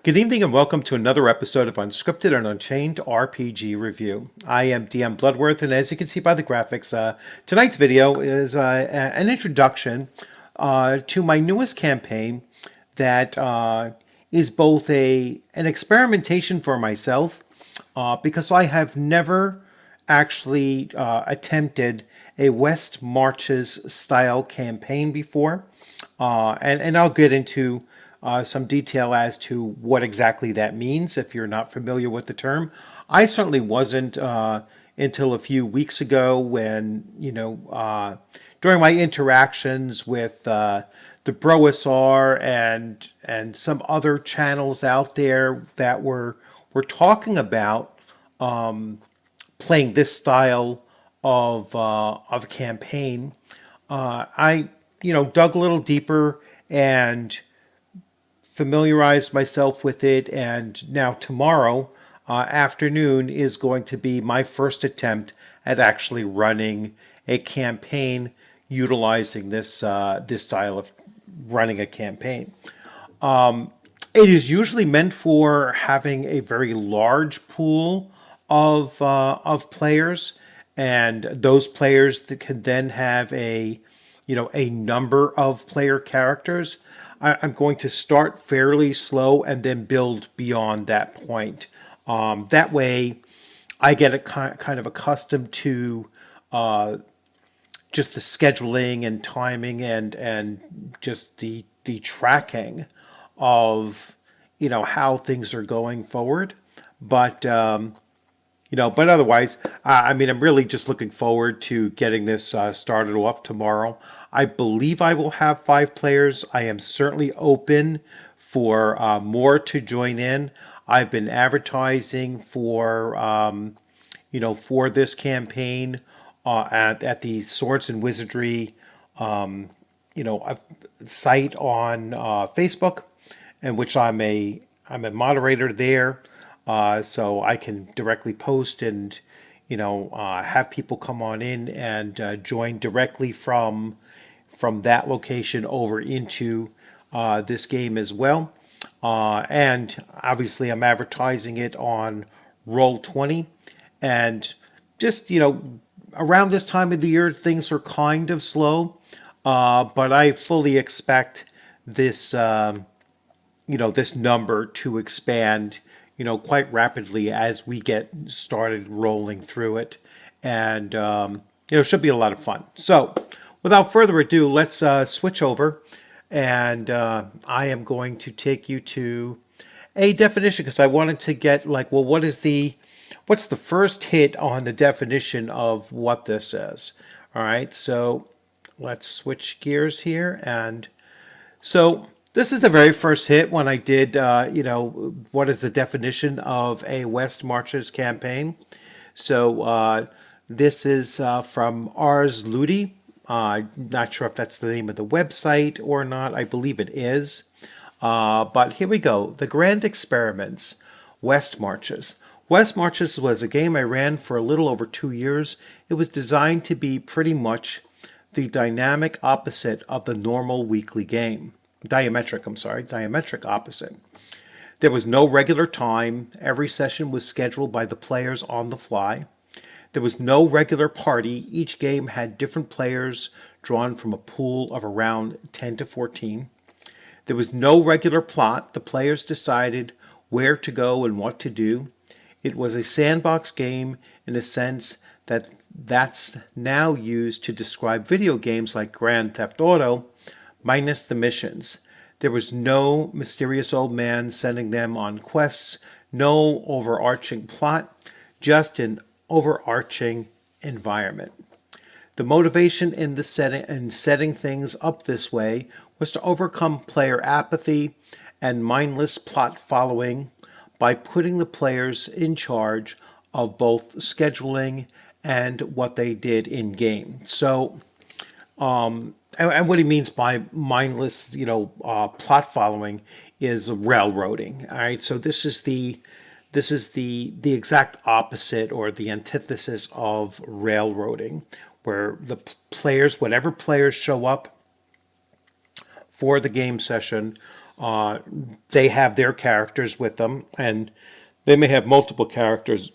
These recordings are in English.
Good evening and welcome to another episode of Unscripted and Unchained RPG Review. I am DM Bluddworth, and as you can see by the graphics, tonight's video is an introduction to my newest campaign that is both an experimentation for myself because I have never actually attempted a West Marches style campaign before. And I'll get into some detail as to what exactly that means if you're not familiar with the term. I certainly wasn't until a few weeks ago when, during my interactions with the Broisar and some other channels out there that were talking about playing this style of campaign. I dug a little deeper and familiarized myself with it, and now tomorrow afternoon is going to be my first attempt at actually running a campaign utilizing this style of running a campaign. It is usually meant for having a very large pool of players, and those players that can then have a number of player characters. I'm going to start fairly slow and then build beyond that point. That way, I get kind of accustomed to just the scheduling and timing and just the tracking of how things are going forward. But but otherwise, I'm really just looking forward to getting this started off tomorrow. I believe I will have 5 players. I am certainly open for more to join in. I've been advertising for this campaign at the Swords and Wizardry, a site on Facebook, in which I'm a moderator there. So I can directly post and have people come on in and join directly from that location over into this game as well. And obviously, I'm advertising it on Roll20, and just around this time of the year, things are kind of slow, but I fully expect this this number to expand quite rapidly as we get started rolling through it. And, it should be a lot of fun. So, without further ado, let's switch over. And I am going to take you to a definition because I wanted to get what's the first hit on the definition of what this is? All right, so let's switch gears here. And so this is the very first hit when I did, what is the definition of a West Marches campaign. So this is from Ars Ludi. Not sure if that's the name of the website or not. I believe it is. But here we go. The Grand Experiments, West Marches. West Marches was a game I ran for a little over 2 years. It was designed to be pretty much the dynamic opposite of the normal weekly game. Diametric opposite. There was no regular time. Every session was scheduled by the players on the fly. There was no regular party. Each game had different players drawn from a pool of around 10 to 14. There was no regular plot. The players decided where to go and what to do. It was a sandbox game in a sense that's now used to describe video games like Grand Theft Auto, minus the missions. There was no mysterious old man sending them on quests, no overarching plot, just an overarching environment. The motivation in setting things up this way was to overcome player apathy and mindless plot following by putting the players in charge of both scheduling and what they did in game. So and what he means by mindless, plot following is railroading. All right, so this is the exact opposite or the antithesis of railroading, where the players, whatever players show up for the game session, they have their characters with them, and they may have multiple characters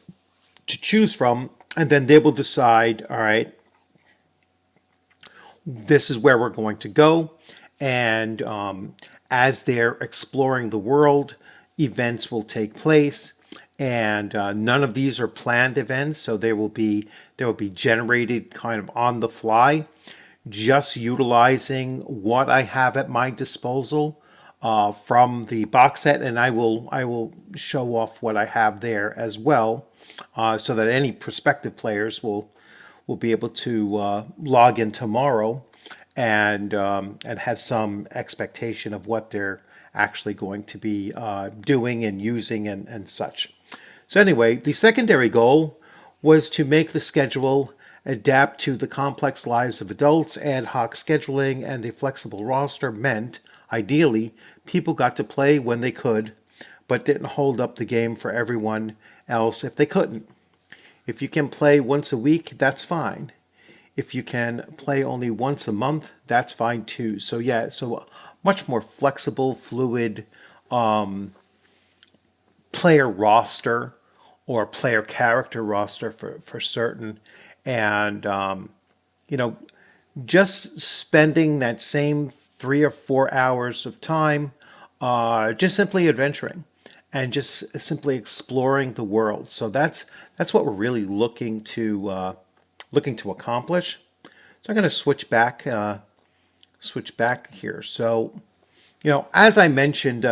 to choose from, and then they will decide, all right, this is where we're going to go. And as they're exploring the world, events will take place, and none of these are planned events, so they will be generated kind of on the fly, just utilizing what I have at my disposal from the box set, and I will show off what I have there as well, so that any prospective players will be able to log in tomorrow and have some expectation of what they're actually going to be doing and using and such. So anyway, the secondary goal was to make the schedule adapt to the complex lives of adults. Ad hoc scheduling and the flexible roster meant, ideally, people got to play when they could, but didn't hold up the game for everyone else if they couldn't. If you can play once a week, that's fine. If you can play only once a month, that's fine too. So yeah, so much more flexible, fluid player roster or player character roster for certain. And, you know, just spending that same 3 or 4 hours of time just simply adventuring and just simply exploring the world. So that's what we're really looking to accomplish. So I'm going to switch back here. So, as I mentioned,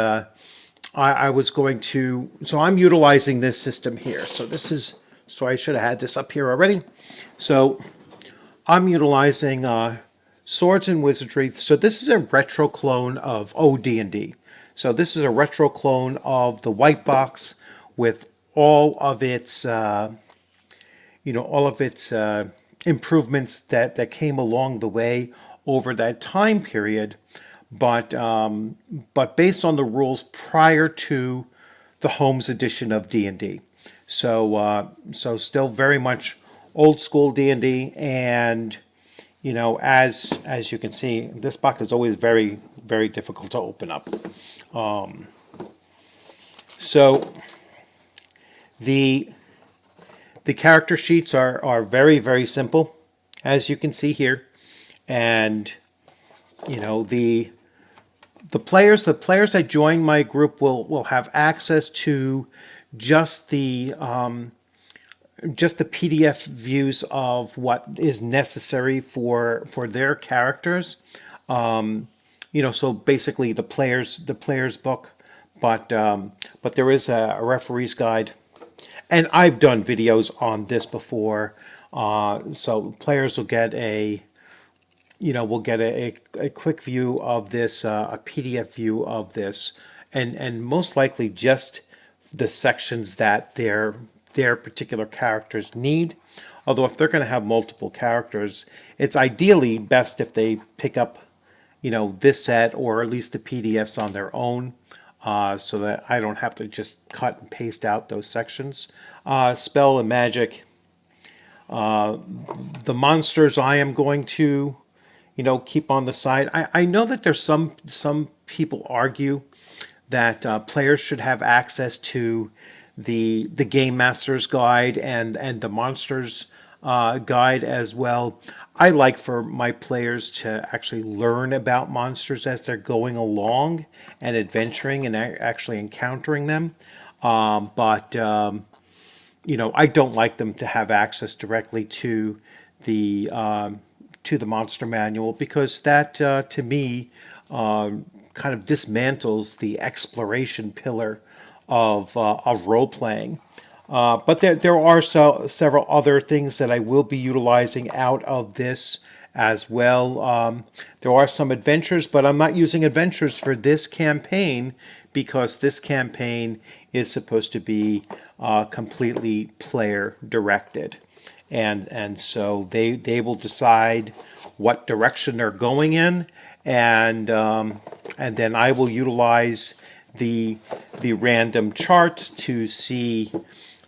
I was going to. So I'm utilizing this system here. So this is. So I should have had this up here already. So I'm utilizing Swords and Wizardry. So this is a retro clone of OD&D. So this is a retro clone of the white box with all of its, improvements that came along the way over that time period, but based on the rules prior to the Holmes edition of D&D. So still very much old school D&D, and as you can see, this box is always very, very difficult to open up. So the character sheets are very, very simple, as you can see here, and the players that join my group will have access to just the PDF views of what is necessary for their characters. So basically the player's book, but there is a referee's guide, and I've done videos on this before. So players will get a quick view of this, a PDF view of this, and most likely just the sections that their particular characters need. Although if they're going to have multiple characters, it's ideally best if they pick up, this set or at least the PDFs on their own, so that I don't have to just cut and paste out those sections. Spell and magic. The monsters I am going to, keep on the side. I know that there's some people argue that players should have access to the Game Master's Guide and the Monsters Guide as well. I like for my players to actually learn about monsters as they're going along and adventuring and actually encountering them. But I don't like them to have access directly to the monster manual, because that to me kind of dismantles the exploration pillar of role playing. But there are several other things that I will be utilizing out of this as well. There are some adventures, but I'm not using adventures for this campaign because this campaign is supposed to be completely player directed. And so they will decide what direction they're going in, and then I will utilize the random charts to see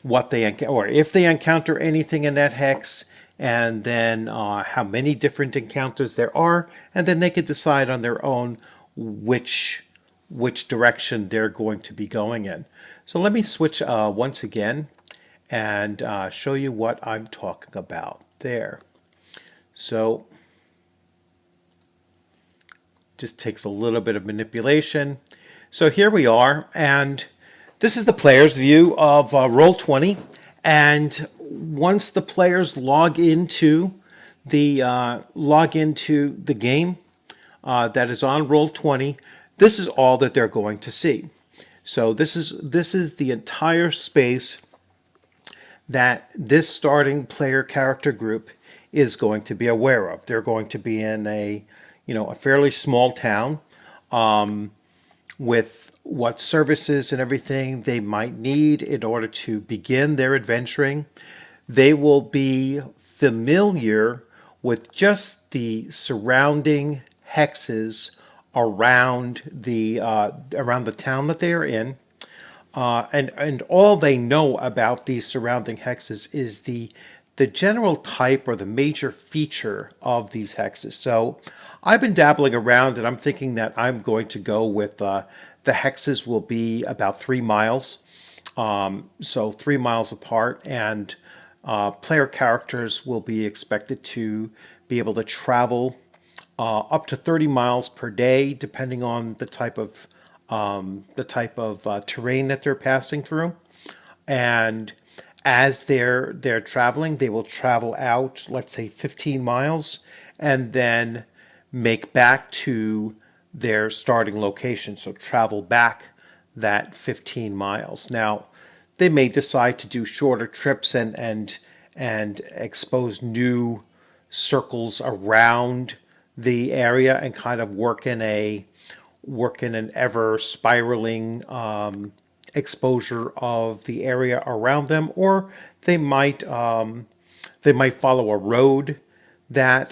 what or if they encounter anything in that hex, and then how many different encounters there are, and then they could decide on their own which which direction they're going to be going in. So let me switch once again and show you what I'm talking about there. So just takes a little bit of manipulation. So here we are, and this is the player's view of Roll20. And once the players log into the game that is on Roll20, this is all that they're going to see. So this is the entire space that this starting player character group is going to be aware of. They're going to be in a fairly small town with what services and everything they might need in order to begin their adventuring. They will be familiar with just the surrounding hexes around the town that they are in. And all they know about these surrounding hexes is the general type or the major feature of these hexes. So I've been dabbling around, and I'm thinking that I'm going to go with the hexes will be about 3 miles, so 3 miles apart, and player characters will be expected to be able to travel up to 30 miles per day, depending on the type of terrain that they're passing through. And as they're traveling, they will travel out, let's say 15 miles, and then make back to their starting location. So travel back that 15 miles. Now, they may decide to do shorter trips and expose new circles around the area and kind of work in an ever spiraling exposure of the area around them, or they might follow a road that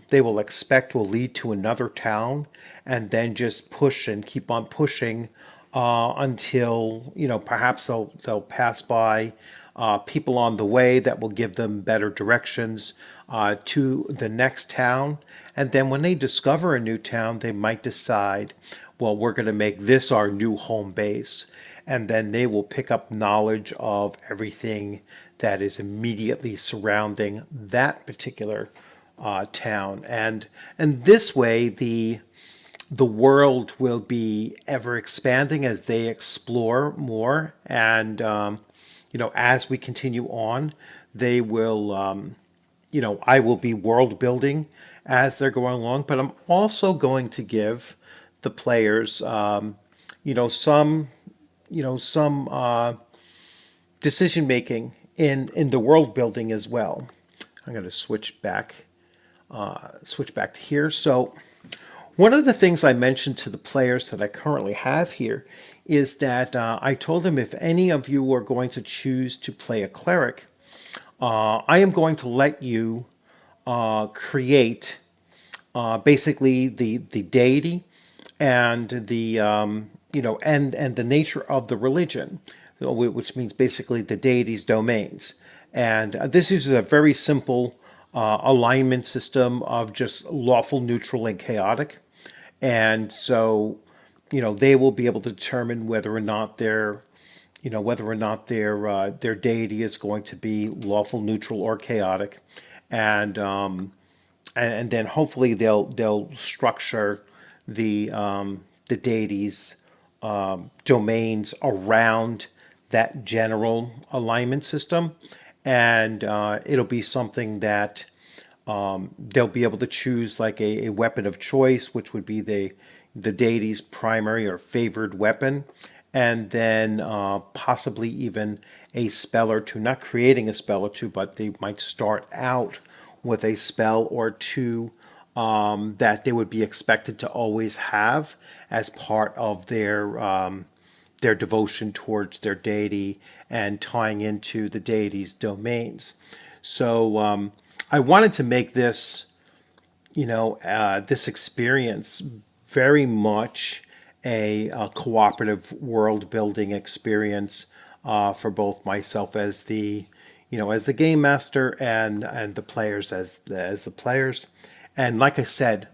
they will expect will lead to another town, and then just push and keep on pushing until perhaps they'll pass by people on the way that will give them better directions to the next town. And then when they discover a new town, they might decide, well, we're going to make this our new home base. And then they will pick up knowledge of everything that is immediately surrounding that particular town. And this way, the world will be ever expanding as they explore more. And as we continue on, they will I will be world building as they're going along, but I'm also going to give the players some decision making in the world building as well. I'm going to switch back to here. So one of the things I mentioned to the players that I currently have here is that I told them, if any of you are going to choose to play a cleric, I am going to let you create basically the deity and the and the nature of the religion, which means basically the deity's domains. And this uses a very simple alignment system of just lawful, neutral, and chaotic. And so, they will be able to determine whether or not their deity is going to be lawful, neutral, or chaotic, and then hopefully they'll structure the deity's domains around that general alignment system, and it'll be something that they'll be able to choose like a weapon of choice, which would be the deity's primary or favored weapon, and then possibly even a spell or two, not creating a spell or two, but they might start out with a spell or two that they would be expected to always have as part of their devotion towards their deity and tying into the deity's domains. So I wanted to make this, this experience very much a cooperative world building experience for both myself as the game master and the players as the players. And like I said,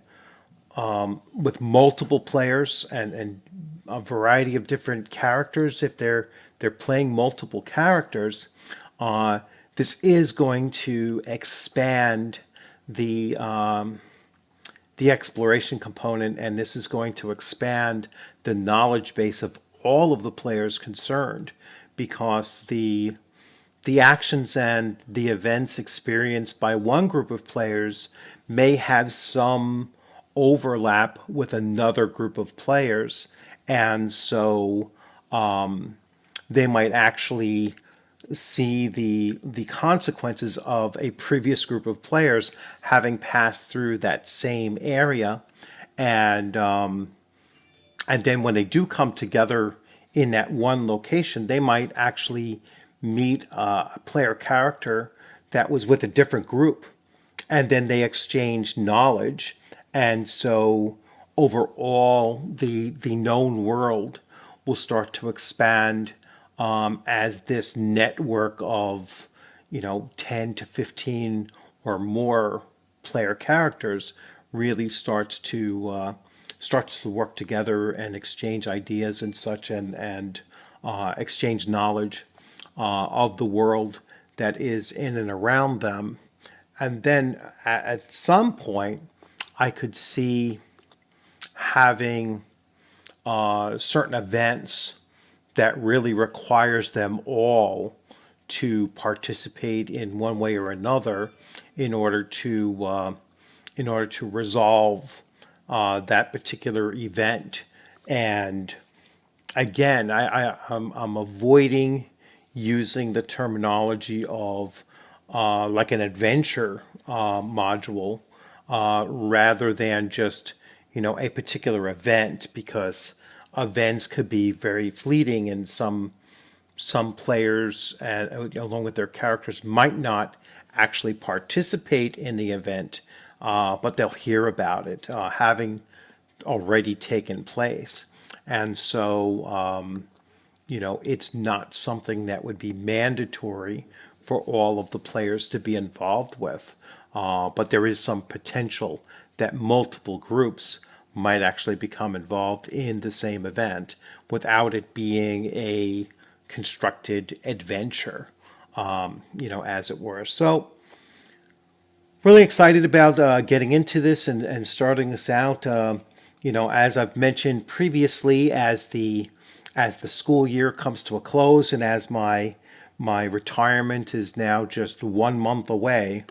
with multiple players and a variety of different characters, if they're playing multiple characters, uh, this is going to expand the the exploration component, and this is going to expand the knowledge base of all of the players concerned, because the actions and the events experienced by one group of players may have some overlap with another group of players. And so they might actually see the consequences of a previous group of players having passed through that same area, and and then when they do come together in that one location, they might actually meet a player character that was with a different group, and then they exchange knowledge. And so overall, the known world will start to expand, as this network of 10 to 15 or more player characters really starts to work together and exchange ideas and such, and exchange knowledge of the world that is in and around them. And then at some point, I could see having certain events that really requires them all to participate in one way or another in order to resolve that particular event. And again, I'm avoiding using the terminology of like an adventure module, rather than just a particular event, because events could be very fleeting, and some players, along with their characters, might not actually participate in the event, but they'll hear about it having already taken place. And so, it's not something that would be mandatory for all of the players to be involved with. But there is some potential that multiple groups might actually become involved in the same event without it being a constructed adventure, as it were. So, really excited about getting into this and starting this out. As I've mentioned previously, as the school year comes to a close, and as my retirement is now just 1 month away,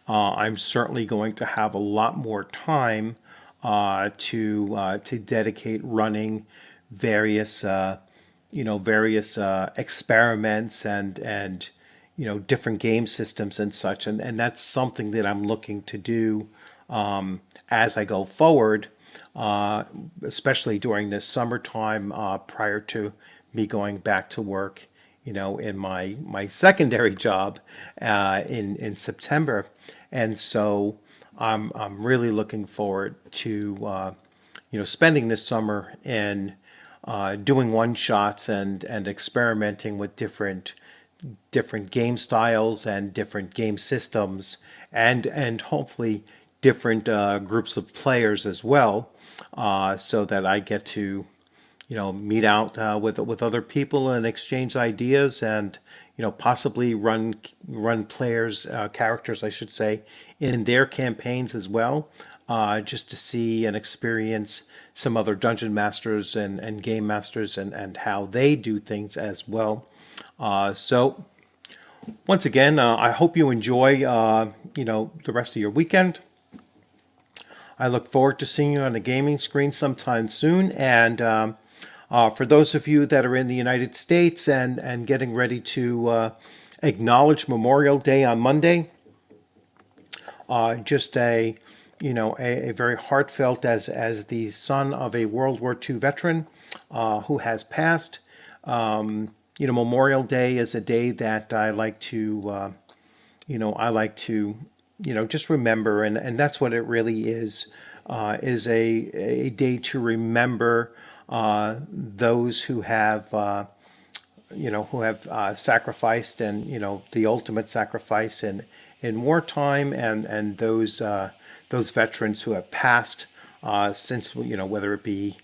I'm certainly going to have a lot more time to dedicate running various experiments and different game systems and such, and that's something that I'm looking to do as I go forward, especially during this summertime, prior to me going back to work, in my secondary job in September. And so I'm really looking forward to spending this summer in doing one shots and experimenting with different game styles and different game systems, and hopefully different groups of players as well, so that I get to meet out with other people and exchange ideas, and possibly run players, characters I should say, in their campaigns as well, just to see and experience some other dungeon masters and game masters, and how they do things as well. So once again, I hope you enjoy the rest of your weekend. I look forward to seeing you on the gaming screen sometime soon. And for those of you that are in the United States and getting ready to acknowledge Memorial Day on Monday, just a very heartfelt, as the son of a World War II veteran who has passed. Memorial Day is a day that I like to just remember, and that's what it really is a day to remember those who have sacrificed, and the ultimate sacrifice in wartime, and those veterans who have passed since, whether it be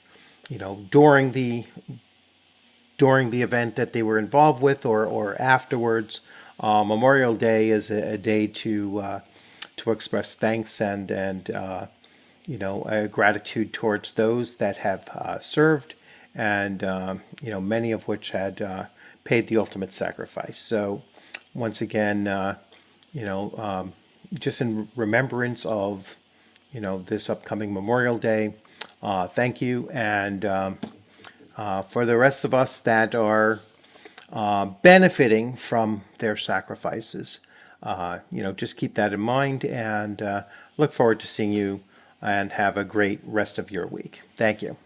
during the event that they were involved with, or afterwards. Memorial Day is a day to express thanks and gratitude towards those that have served, and many of which had paid the ultimate sacrifice. So once again, just in remembrance of this upcoming Memorial Day, thank you, and for the rest of us that are benefiting from their sacrifices. Just keep that in mind, and look forward to seeing you, and have a great rest of your week. Thank you.